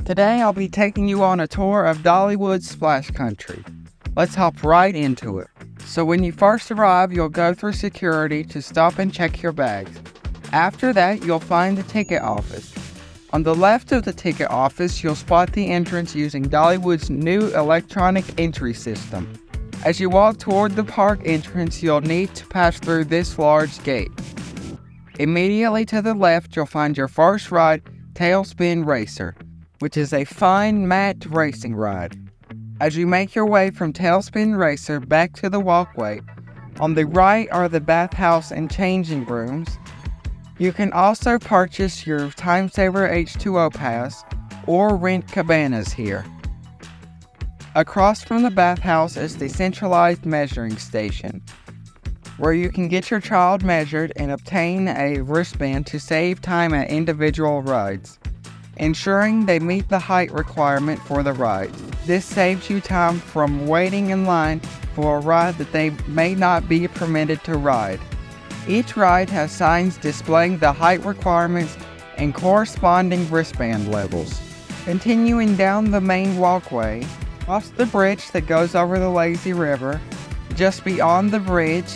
Today I'll be taking you on a tour of Dollywood Splash Country. Let's hop right into it. So when you first arrive, you'll go through security to stop and check your bags. After that, you'll find the ticket office. On the left of the ticket office, you'll spot the entrance using Dollywood's new electronic entry system. As you walk toward the park entrance, you'll need to pass through this large gate. Immediately to the left, you'll find your first ride, Tailspin Racer, which is a fun matte racing ride. As you make your way from Tailspin Racer back to the walkway, on the right are the bathhouse and changing rooms. You can also purchase your Time Saver H2O pass or rent cabanas here. Across from the bathhouse is the centralized measuring station, where you can get your child measured and obtain a wristband to save time at individual rides, ensuring they meet the height requirement for the ride. This saves you time from waiting in line for a ride that they may not be permitted to ride. Each ride has signs displaying the height requirements and corresponding wristband levels. Continuing down the main walkway, cross the bridge that goes over the lazy river. Just beyond the bridge,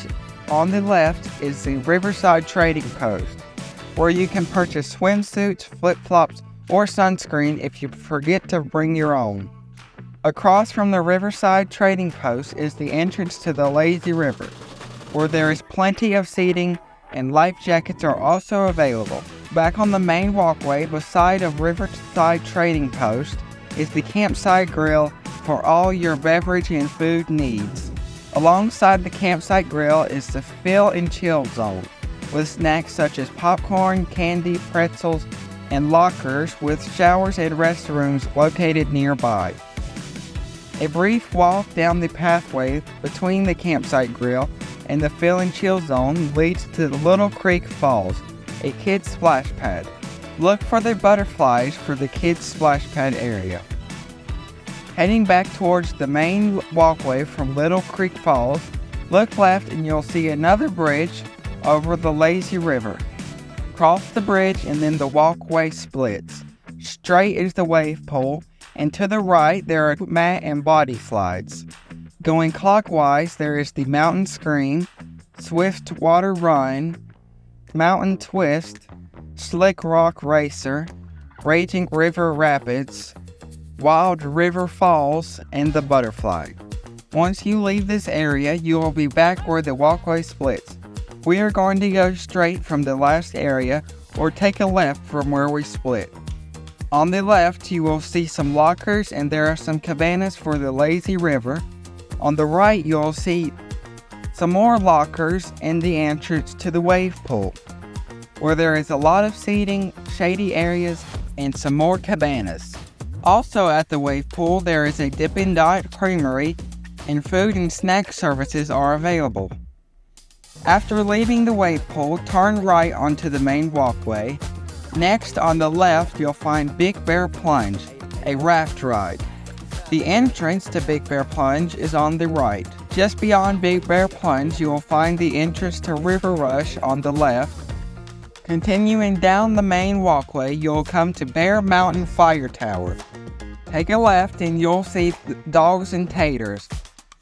on the left, is the Riverside Trading Post, where you can purchase swimsuits, flip-flops, or sunscreen if you forget to bring your own. Across from the Riverside Trading Post is the entrance to the lazy river, where there is plenty of seating and life jackets are also available. Back on the main walkway beside of Riverside Trading Post is the campsite grill for all your beverage and food needs. Alongside the campsite grill is the fill and chill zone, with snacks such as popcorn, candy, pretzels, and lockers with showers and restrooms located nearby. A brief walk down the pathway between the campsite grill and the fill and chill zone leads to the Little Creek Falls, a kids splash pad. Look for the butterflies for the kids splash pad area. Heading back towards the main walkway from Little Creek Falls, look left and you'll see another bridge over the lazy river. Cross the bridge and then the walkway splits. Straight is the wave pool, and to the right there are mat and body slides. Going clockwise, there is the Mountain Scream, Swift Water Run, Mountain Twist, Slick Rock Racer, Raging River Rapids, Wild River Falls, and the Butterfly. Once you leave this area, you will be back where the walkway splits. We are going to go straight from the last area or take a left from where we split. On the left, you will see some lockers and there are some cabanas for the lazy river. On the right, you'll see some more lockers and the entrance to the wave pool, where there is a lot of seating, shady areas, and some more cabanas. Also at the wave pool, there is a Dippin' Dot Creamery, and food and snack services are available. After leaving the wave pool, turn right onto the main walkway. Next, on the left, you'll find Big Bear Plunge, a raft ride. The entrance to Big Bear Plunge is on the right. Just beyond Big Bear Plunge, you will find the entrance to River Rush on the left. Continuing down the main walkway, you'll come to Bear Mountain Fire Tower. Take a left and you'll see Dogs and Taters,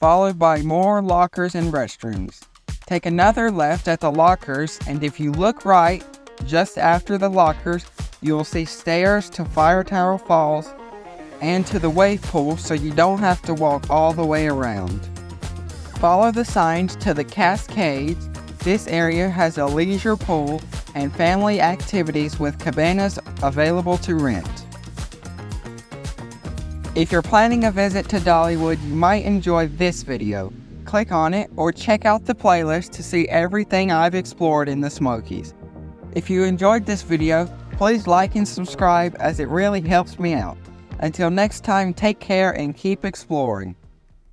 followed by more lockers and restrooms. Take another left at the lockers, and if you look right, just after the lockers, you'll see stairs to Fire Tower Falls and to the wave pool so you don't have to walk all the way around. Follow the signs to the Cascades. This area has a leisure pool and family activities with cabanas available to rent. If you're planning a visit to Dollywood, you might enjoy this video. Click on it or check out the playlist to see everything I've explored in the Smokies. If you enjoyed this video, please like and subscribe as it really helps me out. Until next time, take care and keep exploring.